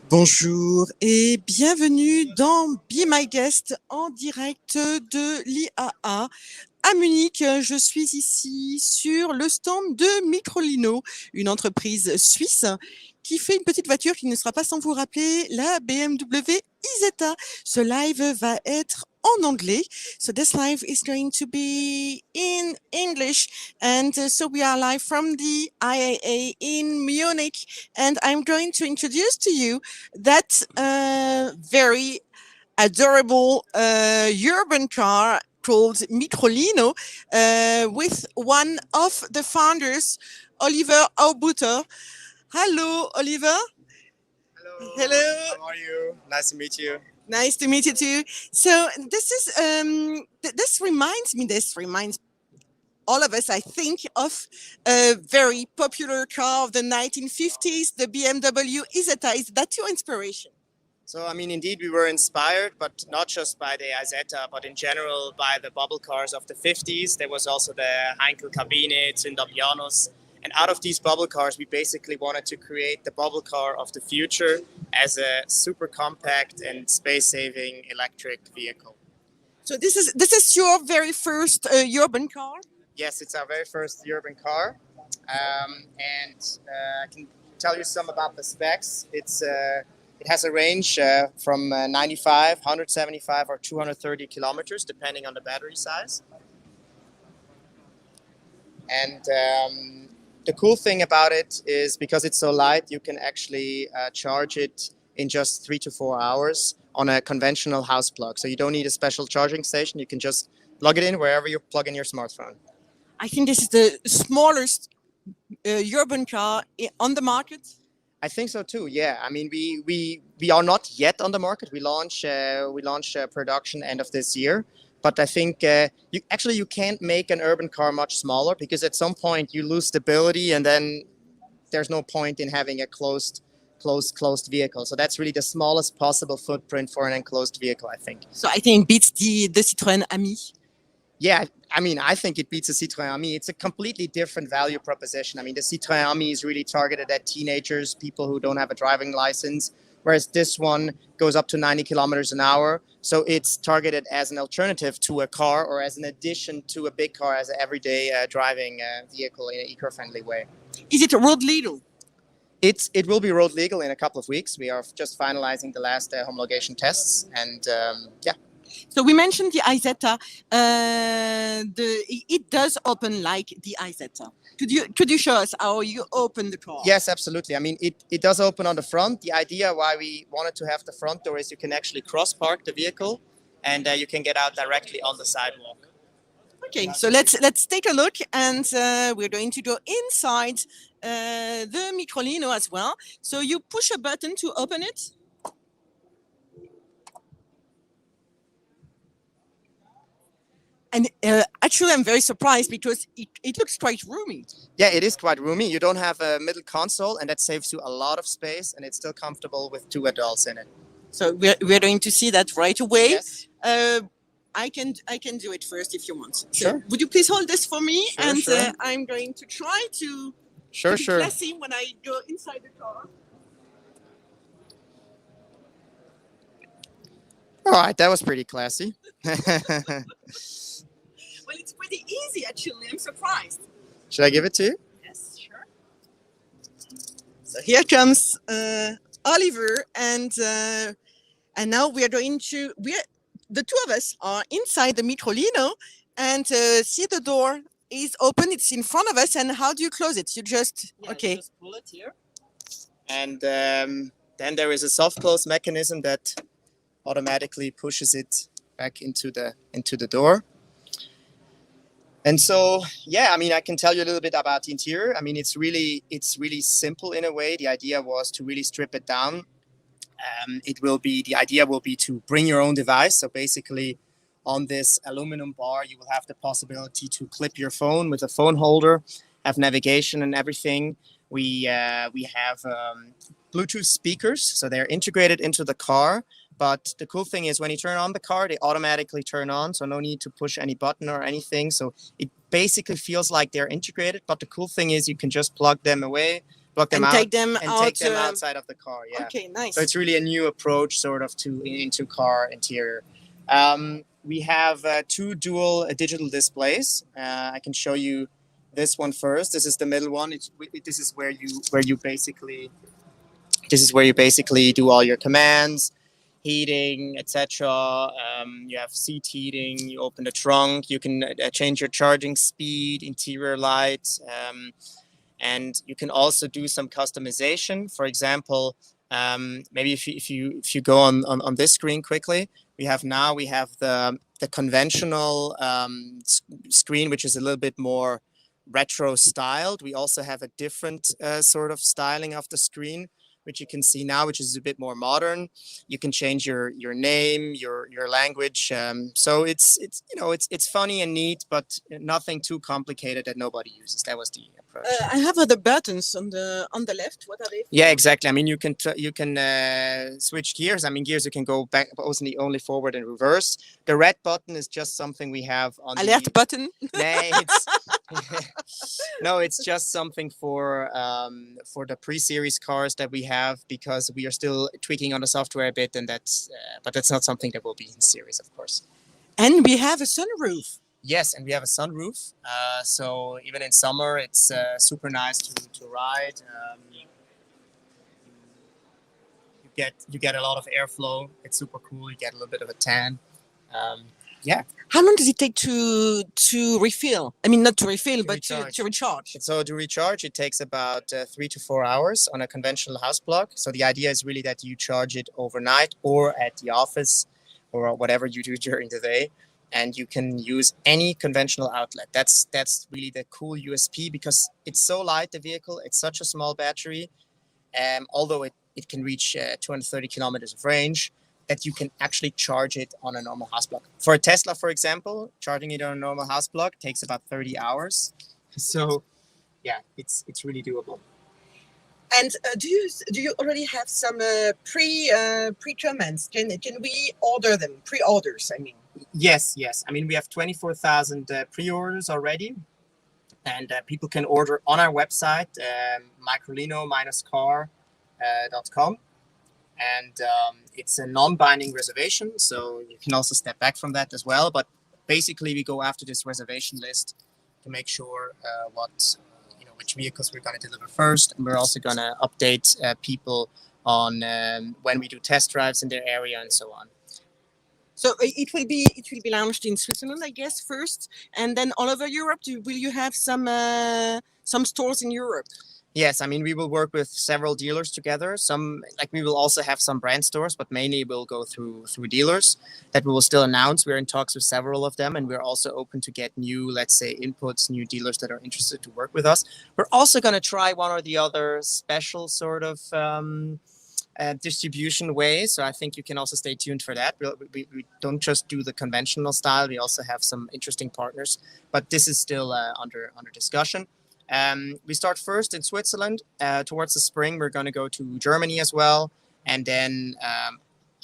Bonjour et bienvenue dans BeMyGuest en direct de l'IAA à Munich. Je suis ici sur le stand de Microlino, une entreprise suisse qui fait une petite voiture qui ne sera pas sans vous rappeler la BMW Isetta. Ce live va être en anglais. So this live is going to be in English. And so we are live from the IAA in Munich. And I'm going to introduce to you that very adorable urban car called Microlino with one of the founders, Oliver OUBOTER. Hello, Oliver. Hello. Hello. How are you? Nice to meet you. Nice to meet you too. So this is this reminds all of us, I think, of a very popular car of the 1950s, the BMW Isetta. Is that your inspiration? So, indeed, we were inspired, but not just by the Isetta, but in general by the bubble cars of the 50s. There was also the Heinkel Kabine, Zündavianos. And out of these bubble cars, we basically wanted to create the bubble car of the future as a super compact and space-saving electric vehicle. So this is your very first urban car? Yes, it's our very first urban car. And I can tell you some about the specs. It has a range from 95, 175, or 230 kilometers, depending on the battery size. And the cool thing about it is because it's so light, you can actually charge it in just 3 to 4 hours on a conventional house plug. So you don't need a special charging station. You can just plug it in wherever you plug in your smartphone. I think this is the smallest urban car on the market. I think so too. Yeah, we are not yet on the market. We launch production end of this year. But I think you can't make an urban car much smaller because at some point you lose stability, and then there's no point in having a closed vehicle. So that's really the smallest possible footprint for an enclosed vehicle, I think. So I think it beats the Citroën Ami. Yeah, I think it beats the Citroën Ami. It's a completely different value proposition. The Citroën Ami is really targeted at teenagers, people who don't have a driving license, whereas this one goes up to 90 kilometers an hour. So it's targeted as an alternative to a car or as an addition to a big car as an everyday driving vehicle in an eco-friendly way. Is it road legal? It will be road legal in a couple of weeks. We are just finalizing the last homologation tests, and yeah. So we mentioned the Isetta. It does open like the Isetta. Could you show us how you open the car? Yes, absolutely. It does open on the front. The idea why we wanted to have the front door is you can actually cross park the vehicle, and you can get out directly on the sidewalk. Okay, so let's take a look, and we're going to go inside the Microlino as well. So you push a button to open it. And actually, I'm very surprised because it looks quite roomy. Yeah, it is quite roomy. You don't have a middle console, and that saves you a lot of space, and it's still comfortable with 2 adults in it. So we're going to see that right away. Yes. I can do it first if you want. So sure. Would you please hold this for me? Sure, and sure. I'm going to try to Sure. be classy when I go inside the car. All right, that was pretty classy. Well, it's pretty easy, actually. I'm surprised. Should I give it to you? Yes, sure. So here comes Oliver, and now we are going to. The two of us are inside the Microlino, and see the door is open. It's in front of us. And how do you close it? You just okay. You just pull it here, and then there is a soft close mechanism that automatically pushes it back into the door. And so, yeah, I can tell you a little bit about the interior. It's really simple in a way. The idea was to really strip it down. The idea will be to bring your own device. So basically, on this aluminum bar, you will have the possibility to clip your phone with a phone holder, have navigation and everything. We have Bluetooth speakers, so they're integrated into the car. But the cool thing is when you turn on the car, they automatically turn on. So no need to push any button or anything. So it basically feels like they're integrated. But the cool thing is you can just plug them away, block them and out, take them and out. take them outside of the car. Yeah. Okay, nice. So it's really a new approach, sort of, into car interior. We have two dual digital displays. I can show you this one first. This is the middle one. This is where you basically do all your commands, heating, etc. You have seat heating. You open the trunk. You can change your charging speed, interior lights, and you can also do some customization. For example, maybe if you go on this screen quickly, we have the conventional screen, which is a little bit more retro styled. We also have a different sort of styling of the screen, which you can see now, which is a bit more modern. You can change your name, your language. So it's funny and neat, but nothing too complicated that nobody uses. That was the approach. I have other buttons on the left. What are they? Yeah, exactly. I mean, you can switch gears. I mean, gears you can go back only forward and reverse. The red button is just something we have on Alert button. No, it's just something for the pre-series cars that we have, because we are still tweaking on the software a bit, and but that's not something that will be in series, of course. And we have a sunroof. Yes, and we have a sunroof. So even in summer, it's super nice to ride. You get a lot of airflow. It's super cool. You get a little bit of a tan. Yeah. How long does it take to refill? I mean, not to refill, but to recharge. So to recharge, it takes about 3 to 4 hours on a conventional house plug. So the idea is really that you charge it overnight or at the office or whatever you do during the day, and you can use any conventional outlet. That's really the cool USP, because it's so light, the vehicle. It's such a small battery, although it can reach 230 kilometers of range, that you can actually charge it on a normal house plug. For a Tesla, for example, charging it on a normal house plug takes about 30 hours. So, yeah, it's really doable. And do you already have some pre-comments? Can we order them? Pre-orders, I mean. Yes. I mean, we have 24,000 pre-orders already, and people can order on our website, microlino-car.com. And it's a non-binding reservation, so you can also step back from that as well. But basically, we go after this reservation list to make sure which vehicles we're going to deliver first, and we're also going to update people on when we do test drives in their area and so on. So it will be launched in Switzerland, I guess, first, and then all over Europe. Will you have some stores in Europe? Yes, I mean, we will work with several dealers together. We will also have some brand stores, but mainly we'll go through dealers that we will still announce. We're in talks with several of them, and we're also open to get new, let's say, inputs, new dealers that are interested to work with us. We're also going to try one or the other special sort of distribution way. So I think you can also stay tuned for that. We don't just do the conventional style. We also have some interesting partners, but this is still under discussion. We start first in Switzerland. Towards the spring, we're going to go to Germany as well, and then I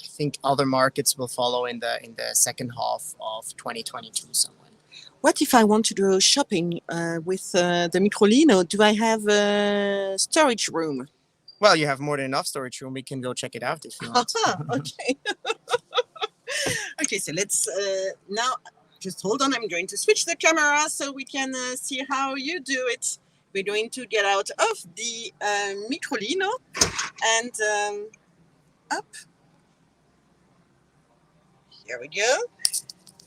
think other markets will follow in the second half of 2022 somewhere. What if I want to do shopping with the Microlino? Do I have a storage room? Well, you have more than enough storage room. We can go check it out if you want. Okay. Okay, so let's now. Just hold on, I'm going to switch the camera so we can see how you do it. We're going to get out of the Microlino and up. Here we go.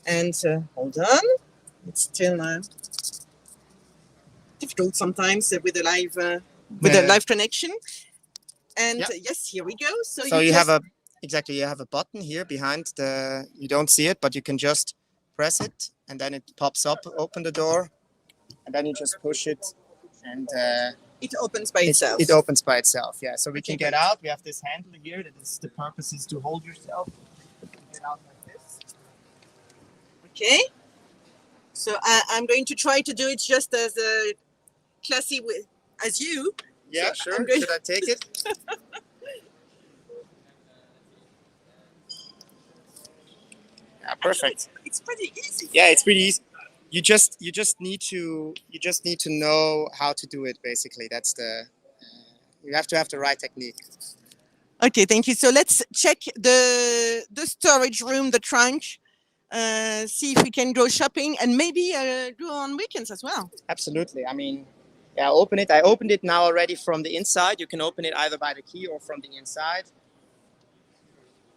And hold on. It's still difficult sometimes with a live connection. And yes, here we go. So you have a button here behind you don't see it, but you can just press it, and then it pops up. Open the door, and then you just push it, and it opens by itself. It opens by itself. Yeah. So we can get out. We have this handle here. The purpose is to hold yourself. Get out like this. Okay. So I'm going to try to do it just as classy as you. Yeah, so sure. Should I take it? Yeah, perfect. It's pretty easy. Yeah, it's pretty easy. You just need to know how to do it. Basically, that's You have to have the right technique. Okay, thank you. So let's check the storage room, the trunk. See if we can go shopping and maybe go on weekends as well. Absolutely. I mean, yeah, open it. I opened it now already from the inside. You can open it either by the key or from the inside.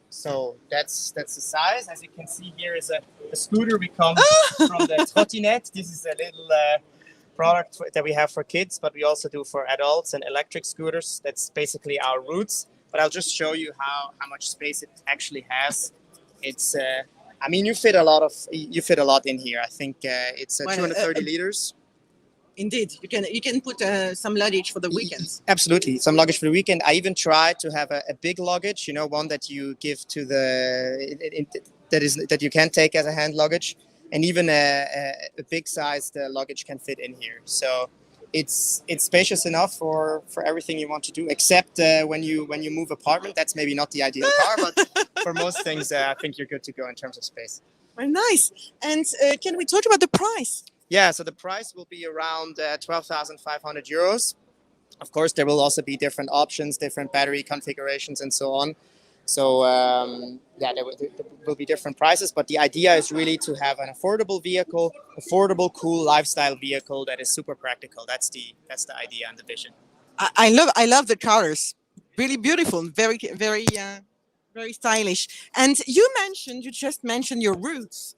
So that's the size. As you can see, here is a scooter we come from the trottinette. This is a little product that we have for kids, but we also do for adults and electric scooters. That's basically our roots. But I'll just show you how much space it actually has. It's I mean, you fit a lot in here. I think it's 230 liters. Indeed, you can put some luggage for the weekends. Absolutely, some luggage for the weekend. I even tried to have a big luggage, you know, one that you give to that you can take as a hand luggage, and even a big sized luggage can fit in here. So it's spacious enough for everything you want to do, except when you move apartment. That's maybe not the ideal car, but for most things, I think you're good to go in terms of space. Very nice. And can we talk about the price? Yeah, so the price will be around 12,500 euros. Of course, there will also be different options, different battery configurations, and so on. So yeah, there will be different prices, but the idea is really to have an affordable vehicle, affordable, cool lifestyle vehicle that is super practical. That's the idea and the vision. I love the colors. Really beautiful. Very stylish. And you just mentioned your roots.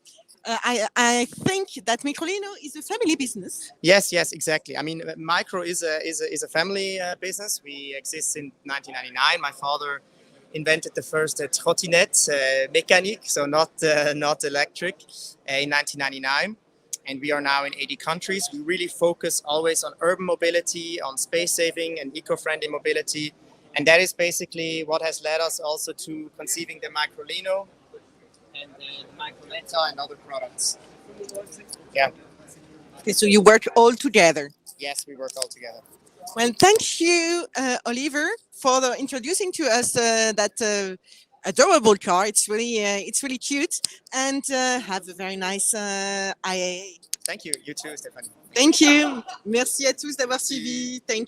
I think that Microlino is a family business. Yes, exactly. I mean, Micro is a family business. We exist in 1999. My father invented the first trottinette, mécanique, so not electric, in 1999. And we are now in 80 countries. We really focus always on urban mobility, on space saving and eco-friendly mobility. And that is basically what has led us also to conceiving the Microlino and the Microletta and other products. Yeah. Okay, so you work all together. Yes, we work all together. Well, thank you, Oliver, for introducing to us that adorable car. It's really cute, and have a very nice IAA. Thank you. You too, Stéphanie. Thank you. Merci à tous d'avoir suivi. Thank you.